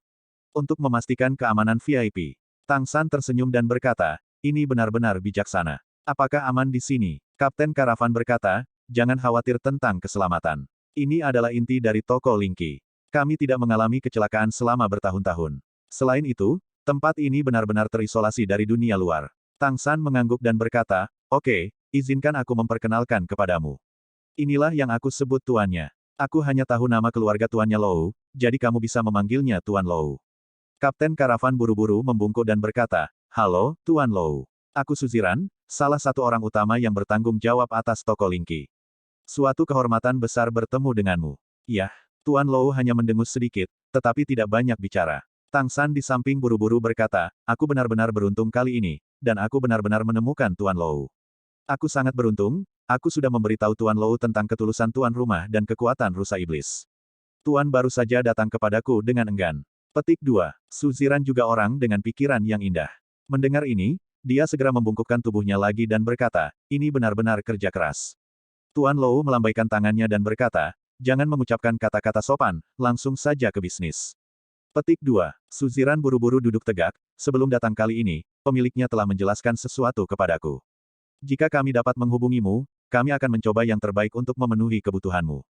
Untuk memastikan keamanan VIP, Tang San tersenyum dan berkata, ini benar-benar bijaksana. Apakah aman di sini? Kapten Karavan berkata, jangan khawatir tentang keselamatan. Ini adalah inti dari toko Ling Qi. Kami tidak mengalami kecelakaan selama bertahun-tahun. Selain itu, tempat ini benar-benar terisolasi dari dunia luar. Tang San mengangguk dan berkata, oke, izinkan aku memperkenalkan kepadamu. Inilah yang aku sebut tuannya. Aku hanya tahu nama keluarga tuannya Lou, jadi kamu bisa memanggilnya Tuan Lou. Kapten Karavan buru-buru membungkuk dan berkata, halo, Tuan Lou. Aku Suziran, salah satu orang utama yang bertanggung jawab atas toko Ling Qi. Suatu kehormatan besar bertemu denganmu. Yah, Tuan Lou hanya mendengus sedikit, tetapi tidak banyak bicara. Tang San di samping buru-buru berkata, aku benar-benar beruntung kali ini, dan aku benar-benar menemukan Tuan Lou. Aku sangat beruntung, aku sudah memberitahu Tuan Lou tentang ketulusan tuan rumah dan kekuatan rusa iblis. Tuan baru saja datang kepadaku dengan enggan. Petik 2. Suziran juga orang dengan pikiran yang indah. Mendengar ini, dia segera membungkukkan tubuhnya lagi dan berkata, ini benar-benar kerja keras. Tuan Lou melambaikan tangannya dan berkata, jangan mengucapkan kata-kata sopan, langsung saja ke bisnis. Petik 2. Suziran buru-buru duduk tegak, sebelum datang kali ini, pemiliknya telah menjelaskan sesuatu kepadaku. Jika kami dapat menghubungimu, kami akan mencoba yang terbaik untuk memenuhi kebutuhanmu.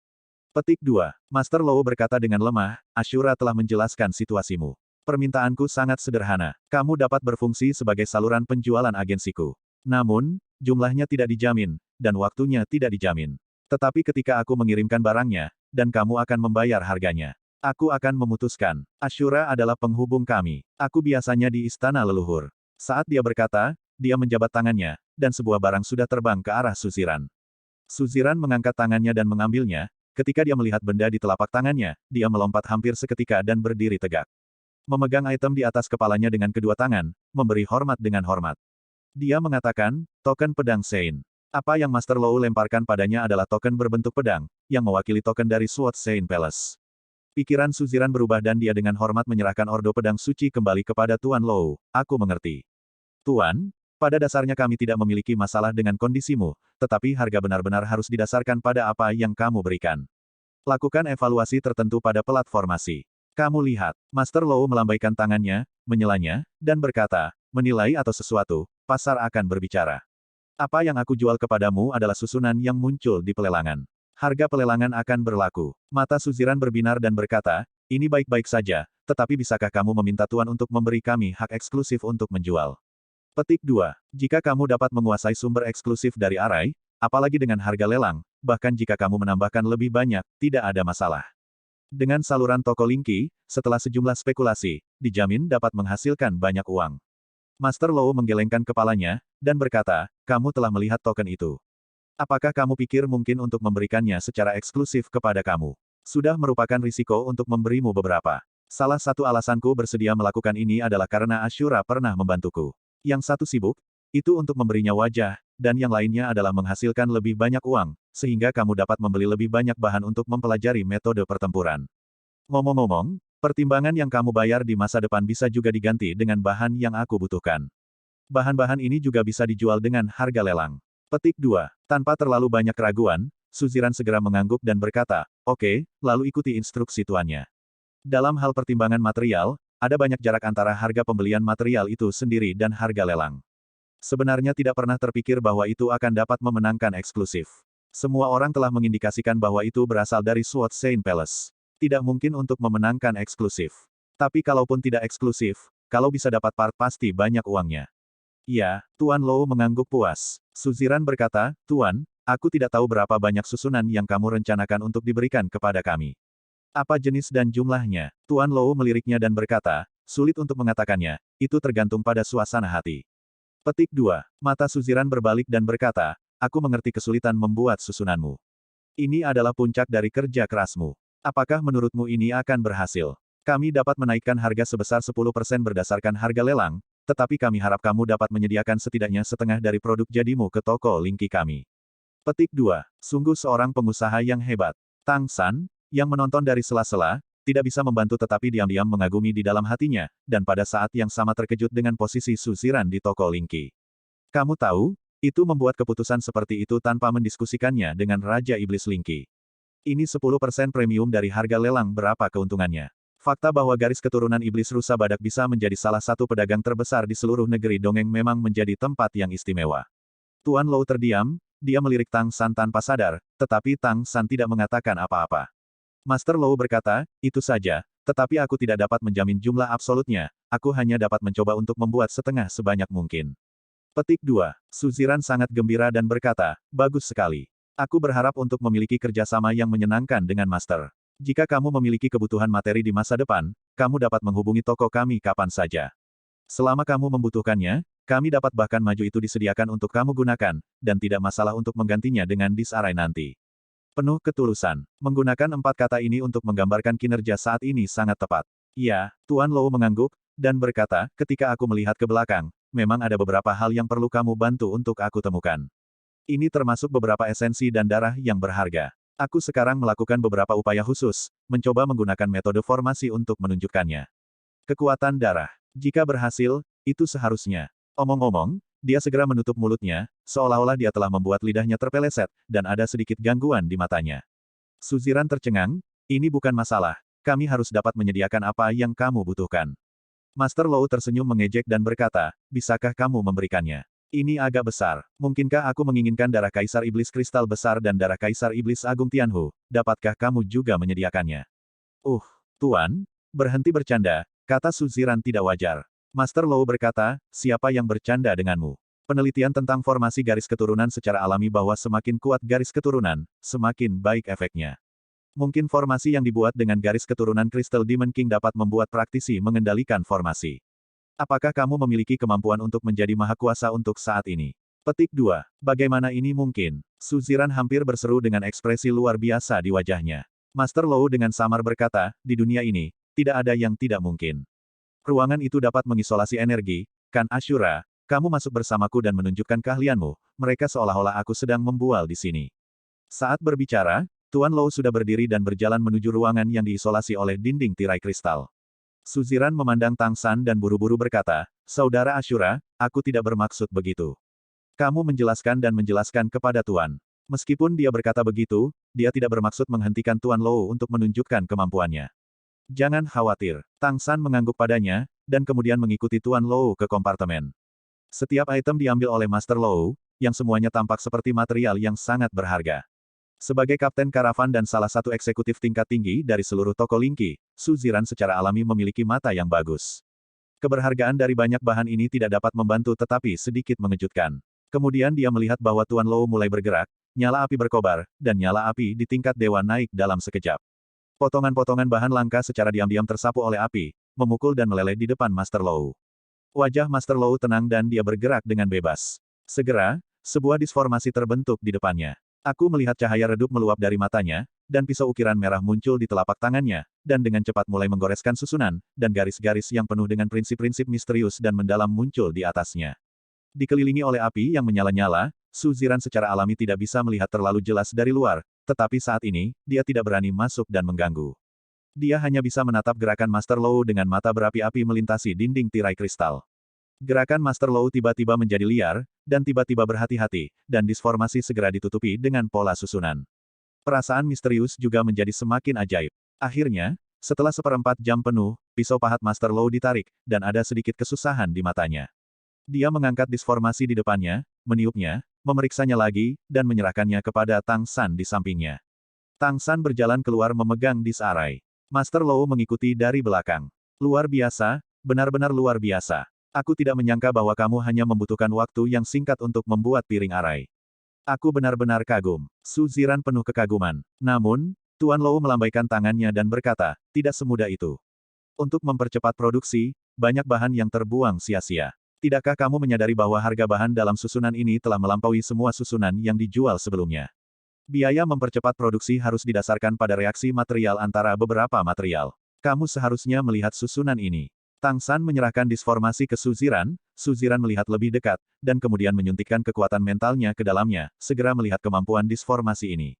Petik 2. Master Lou berkata dengan lemah, Ashura telah menjelaskan situasimu. Permintaanku sangat sederhana. Kamu dapat berfungsi sebagai saluran penjualan agensiku. Namun, jumlahnya tidak dijamin, dan waktunya tidak dijamin. Tetapi ketika aku mengirimkan barangnya, dan kamu akan membayar harganya, aku akan memutuskan. Ashura adalah penghubung kami. Aku biasanya di istana leluhur. Saat dia berkata, dia menjabat tangannya, dan sebuah barang sudah terbang ke arah Suziran. Suziran mengangkat tangannya dan mengambilnya. Ketika dia melihat benda di telapak tangannya, dia melompat hampir seketika dan berdiri tegak. Memegang item di atas kepalanya dengan kedua tangan, memberi hormat dengan hormat. Dia mengatakan, token pedang Sein. Apa yang Master Lou lemparkan padanya adalah token berbentuk pedang, yang mewakili token dari Sword Sein Palace. Pikiran Suziran berubah dan dia dengan hormat menyerahkan ordo pedang suci kembali kepada Tuan Lou. Aku mengerti. Tuan, pada dasarnya kami tidak memiliki masalah dengan kondisimu, tetapi harga benar-benar harus didasarkan pada apa yang kamu berikan. Lakukan evaluasi tertentu pada platformasi. Kamu lihat, Master Lou melambaikan tangannya, menyelanya, dan berkata, menilai atau sesuatu, pasar akan berbicara. Apa yang aku jual kepadamu adalah susunan yang muncul di pelelangan. Harga pelelangan akan berlaku. Mata Suziran berbinar dan berkata, ini baik-baik saja, tetapi bisakah kamu meminta Tuan untuk memberi kami hak eksklusif untuk menjual? Petik 2. Jika kamu dapat menguasai sumber eksklusif dari Arai, apalagi dengan harga lelang, bahkan jika kamu menambahkan lebih banyak, tidak ada masalah. Dengan saluran toko Ling Qi, setelah sejumlah spekulasi, dijamin dapat menghasilkan banyak uang. Master Lou menggelengkan kepalanya, dan berkata, kamu telah melihat token itu. Apakah kamu pikir mungkin untuk memberikannya secara eksklusif kepada kamu? Sudah merupakan risiko untuk memberimu beberapa. Salah satu alasanku bersedia melakukan ini adalah karena Ashura pernah membantuku. Yang satu sibuk, itu untuk memberinya wajah, dan yang lainnya adalah menghasilkan lebih banyak uang, sehingga kamu dapat membeli lebih banyak bahan untuk mempelajari metode pertempuran. Ngomong-ngomong, pertimbangan yang kamu bayar di masa depan bisa juga diganti dengan bahan yang aku butuhkan. Bahan-bahan ini juga bisa dijual dengan harga lelang. Petik 2. Tanpa terlalu banyak keraguan, Suziran segera mengangguk dan berkata, "Oke, lalu ikuti instruksi tuannya." Dalam hal pertimbangan material, ada banyak jarak antara harga pembelian material itu sendiri dan harga lelang. Sebenarnya tidak pernah terpikir bahwa itu akan dapat memenangkan eksklusif. Semua orang telah mengindikasikan bahwa itu berasal dari Sword Saint Palace. Tidak mungkin untuk memenangkan eksklusif. Tapi kalaupun tidak eksklusif, kalau bisa dapat part pasti banyak uangnya. Ya, Tuan Lou mengangguk puas. Suziran berkata, "Tuan, aku tidak tahu berapa banyak susunan yang kamu rencanakan untuk diberikan kepada kami. Apa jenis dan jumlahnya?" Tuan Lou meliriknya dan berkata, "Sulit untuk mengatakannya, itu tergantung pada suasana hati." Petik 2. Mata Suziran berbalik dan berkata, "Aku mengerti kesulitan membuat susunanmu. Ini adalah puncak dari kerja kerasmu. Apakah menurutmu ini akan berhasil? Kami dapat menaikkan harga sebesar 10% berdasarkan harga lelang, tetapi kami harap kamu dapat menyediakan setidaknya setengah dari produk jadimu ke toko Lingki kami." Petik 2. Sungguh seorang pengusaha yang hebat. Tang San, yang menonton dari sela-sela, tidak bisa membantu tetapi diam-diam mengagumi di dalam hatinya, dan pada saat yang sama terkejut dengan posisi Suziran di toko Lingki. Kamu tahu, itu membuat keputusan seperti itu tanpa mendiskusikannya dengan Raja Iblis Lingki. Ini 10% premium dari harga lelang berapa keuntungannya. Fakta bahwa garis keturunan Iblis Rusa Badak bisa menjadi salah satu pedagang terbesar di seluruh negeri dongeng memang menjadi tempat yang istimewa. Tuan Lou terdiam, dia melirik Tang San tanpa sadar, tetapi Tang San tidak mengatakan apa-apa. Master Lou berkata, "Itu saja, tetapi aku tidak dapat menjamin jumlah absolutnya, aku hanya dapat mencoba untuk membuat setengah sebanyak mungkin." Petik 2. Suziran sangat gembira dan berkata, "Bagus sekali. Aku berharap untuk memiliki kerjasama yang menyenangkan dengan Master. Jika kamu memiliki kebutuhan materi di masa depan, kamu dapat menghubungi toko kami kapan saja. Selama kamu membutuhkannya, kami dapat bahkan maju itu disediakan untuk kamu gunakan, dan tidak masalah untuk menggantinya dengan disarai nanti." Penuh ketulusan. Menggunakan 4 kata ini untuk menggambarkan kinerja saat ini sangat tepat. Ya, Tuan Lou mengangguk, dan berkata, "Ketika aku melihat ke belakang, memang ada beberapa hal yang perlu kamu bantu untuk aku temukan. Ini termasuk beberapa esensi dan darah yang berharga. Aku sekarang melakukan beberapa upaya khusus, mencoba menggunakan metode formasi untuk menunjukkannya. Kekuatan darah. Jika berhasil, itu seharusnya." Omong-omong, dia segera menutup mulutnya, seolah-olah dia telah membuat lidahnya terpeleset, dan ada sedikit gangguan di matanya. Suziran tercengang, "Ini bukan masalah, kami harus dapat menyediakan apa yang kamu butuhkan." Master Lou tersenyum mengejek dan berkata, "Bisakah kamu memberikannya? Ini agak besar. Mungkinkah aku menginginkan darah Kaisar Iblis Kristal Besar dan darah Kaisar Iblis Agung Tianhu, dapatkah kamu juga menyediakannya?" Tuan, berhenti bercanda," kata Suziran tidak wajar. Master Lou berkata, "Siapa yang bercanda denganmu? Penelitian tentang formasi garis keturunan secara alami bahwa semakin kuat garis keturunan, semakin baik efeknya. Mungkin formasi yang dibuat dengan garis keturunan Crystal Demon King dapat membuat praktisi mengendalikan formasi. Apakah kamu memiliki kemampuan untuk menjadi mahakuasa untuk saat ini?" Petik 2. Bagaimana ini mungkin? Suziran hampir berseru dengan ekspresi luar biasa di wajahnya. Master Lou dengan samar berkata, "Di dunia ini, tidak ada yang tidak mungkin. Ruangan itu dapat mengisolasi energi, kan Ashura, kamu masuk bersamaku dan menunjukkan keahlianmu, mereka seolah-olah aku sedang membual di sini." Saat berbicara, Tuan Lou sudah berdiri dan berjalan menuju ruangan yang diisolasi oleh dinding tirai kristal. Suziran memandang Tang San dan buru-buru berkata, "Saudara Ashura, aku tidak bermaksud begitu. Kamu menjelaskan dan menjelaskan kepada Tuan." Meskipun dia berkata begitu, dia tidak bermaksud menghentikan Tuan Lou untuk menunjukkan kemampuannya. "Jangan khawatir." Tang San mengangguk padanya, dan kemudian mengikuti Tuan Lou ke kompartemen. Setiap item diambil oleh Master Lou, yang semuanya tampak seperti material yang sangat berharga. Sebagai kapten karavan dan salah satu eksekutif tingkat tinggi dari seluruh toko Lingki, Suziran secara alami memiliki mata yang bagus. Keberhargaan dari banyak bahan ini tidak dapat membantu tetapi sedikit mengejutkan. Kemudian dia melihat bahwa Tuan Lou mulai bergerak, nyala api berkobar, dan nyala api di tingkat dewa naik dalam sekejap. Potongan-potongan bahan langka secara diam-diam tersapu oleh api, memukul dan meleleh di depan Master Lou. Wajah Master Lou tenang dan dia bergerak dengan bebas. Segera, sebuah disformasi terbentuk di depannya. Aku melihat cahaya redup meluap dari matanya, dan pisau ukiran merah muncul di telapak tangannya, dan dengan cepat mulai menggoreskan susunan, dan garis-garis yang penuh dengan prinsip-prinsip misterius dan mendalam muncul di atasnya. Dikelilingi oleh api yang menyala-nyala, Su Ziran secara alami tidak bisa melihat terlalu jelas dari luar, tetapi saat ini, dia tidak berani masuk dan mengganggu. Dia hanya bisa menatap gerakan Master Luo dengan mata berapi-api melintasi dinding tirai kristal. Gerakan Master Luo tiba-tiba menjadi liar, dan tiba-tiba berhati-hati, dan disformasi segera ditutupi dengan pola susunan. Perasaan misterius juga menjadi semakin ajaib. Akhirnya, setelah seperempat jam penuh, pisau pahat Master Luo ditarik, dan ada sedikit kesusahan di matanya. Dia mengangkat disformasi di depannya, meniupnya, memeriksanya lagi, dan menyerahkannya kepada Tang San di sampingnya. Tang San berjalan keluar memegang disarai. Master Luo mengikuti dari belakang. Luar biasa, benar-benar luar biasa. Aku tidak menyangka bahwa kamu hanya membutuhkan waktu yang singkat untuk membuat piring arai. Aku benar-benar kagum. Su Ziran penuh kekaguman. Namun, Tuan Luo melambaikan tangannya dan berkata, tidak semudah itu. Untuk mempercepat produksi, banyak bahan yang terbuang sia-sia. Tidakkah kamu menyadari bahwa harga bahan dalam susunan ini telah melampaui semua susunan yang dijual sebelumnya? Biaya mempercepat produksi harus didasarkan pada reaksi material antara beberapa material. Kamu seharusnya melihat susunan ini. Tang San menyerahkan disformasi ke Su Ziran melihat lebih dekat, dan kemudian menyuntikkan kekuatan mentalnya ke dalamnya, segera melihat kemampuan disformasi ini.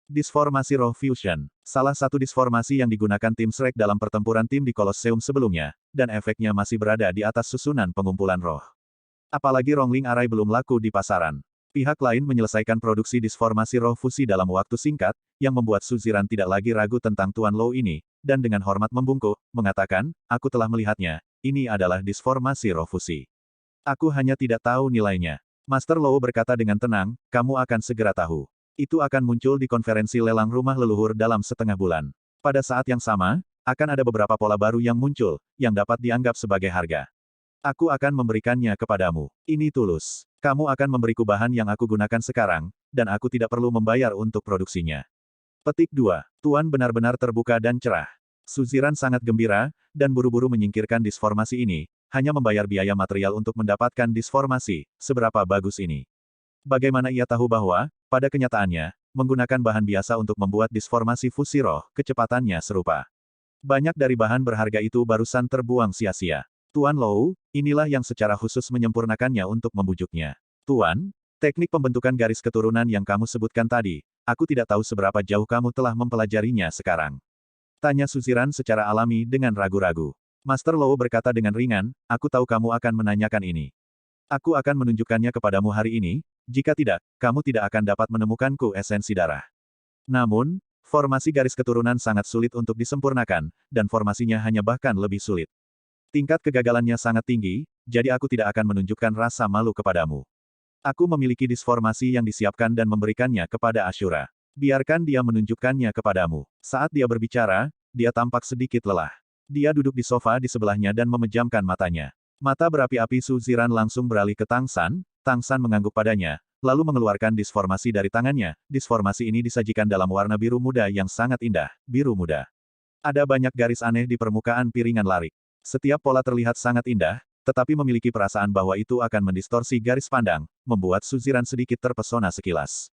Disformasi Roh Fusion, salah satu disformasi yang digunakan tim Shrek dalam pertempuran tim di Colosseum sebelumnya, dan efeknya masih berada di atas susunan pengumpulan roh. Apalagi Rongling Arai belum laku di pasaran. Pihak lain menyelesaikan produksi disformasi roh fusi dalam waktu singkat, yang membuat Su Ziran tidak lagi ragu tentang Tuan Luo ini, dan dengan hormat membungkuk, mengatakan, aku telah melihatnya, ini adalah disformasi roh fusi. Aku hanya tidak tahu nilainya. Master Luo berkata dengan tenang, kamu akan segera tahu. Itu akan muncul di konferensi lelang rumah leluhur dalam setengah bulan. Pada saat yang sama, akan ada beberapa pola baru yang muncul, yang dapat dianggap sebagai harga. Aku akan memberikannya kepadamu. Ini tulus. Kamu akan memberiku bahan yang aku gunakan sekarang, dan aku tidak perlu membayar untuk produksinya. Petik 2. Tuan benar-benar terbuka dan cerah. Su Ziran sangat gembira, dan buru-buru menyingkirkan disformasi ini, hanya membayar biaya material untuk mendapatkan disformasi, seberapa bagus ini. Bagaimana ia tahu bahwa, pada kenyataannya, menggunakan bahan biasa untuk membuat disformasi fusi roh, kecepatannya serupa. Banyak dari bahan berharga itu barusan terbuang sia-sia. Tuan Luo, inilah yang secara khusus menyempurnakannya untuk membujuknya. Tuan, teknik pembentukan garis keturunan yang kamu sebutkan tadi, aku tidak tahu seberapa jauh kamu telah mempelajarinya sekarang. Tanya Su Ziran secara alami dengan ragu-ragu. Master Luo berkata dengan ringan, aku tahu kamu akan menanyakan ini. Aku akan menunjukkannya kepadamu hari ini, jika tidak, kamu tidak akan dapat menemukanku esensi darah. Namun, formasi garis keturunan sangat sulit untuk disempurnakan, dan formasinya hanya bahkan lebih sulit. Tingkat kegagalannya sangat tinggi, jadi aku tidak akan menunjukkan rasa malu kepadamu. Aku memiliki disformasi yang disiapkan dan memberikannya kepada Ashura. Biarkan dia menunjukkannya kepadamu. Saat dia berbicara, dia tampak sedikit lelah. Dia duduk di sofa di sebelahnya dan memejamkan matanya. Mata berapi-api Su Ziran langsung beralih ke Tang San mengangguk padanya, lalu mengeluarkan disformasi dari tangannya. Disformasi ini disajikan dalam warna biru muda yang sangat indah, biru muda. Ada banyak garis aneh di permukaan piringan larik. Setiap pola terlihat sangat indah, tetapi memiliki perasaan bahwa itu akan mendistorsi garis pandang, membuat Su Ziran sedikit terpesona sekilas.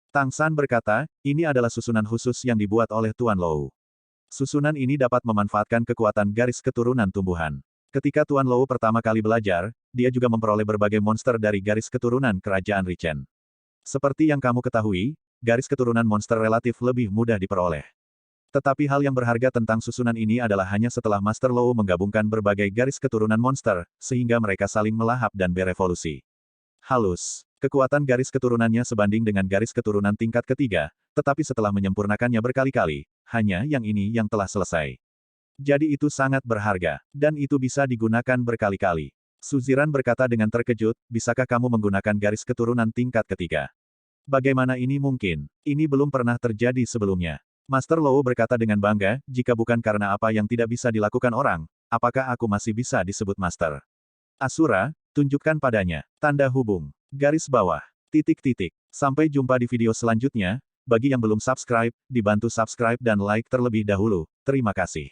Tang San berkata, ini adalah susunan khusus yang dibuat oleh Tuan Luo. Susunan ini dapat memanfaatkan kekuatan garis keturunan tumbuhan. Ketika Tuan Luo pertama kali belajar, dia juga memperoleh berbagai monster dari garis keturunan Kerajaan Richen. Seperti yang kamu ketahui, garis keturunan monster relatif lebih mudah diperoleh. Tetapi hal yang berharga tentang susunan ini adalah hanya setelah Master Luo menggabungkan berbagai garis keturunan monster, sehingga mereka saling melahap dan berevolusi. Halus. Kekuatan garis keturunannya sebanding dengan garis keturunan tingkat ketiga, tetapi setelah menyempurnakannya berkali-kali, hanya yang ini yang telah selesai. Jadi itu sangat berharga, dan itu bisa digunakan berkali-kali. Su Ziran berkata dengan terkejut, bisakah kamu menggunakan garis keturunan tingkat ketiga? Bagaimana ini mungkin? Ini belum pernah terjadi sebelumnya. Master Luo berkata dengan bangga, jika bukan karena apa yang tidak bisa dilakukan orang, apakah aku masih bisa disebut Master? Asura, tunjukkan padanya. Tanda hubung. Garis bawah. Titik-titik. Sampai jumpa di video selanjutnya. Bagi yang belum subscribe, dibantu subscribe dan like terlebih dahulu. Terima kasih.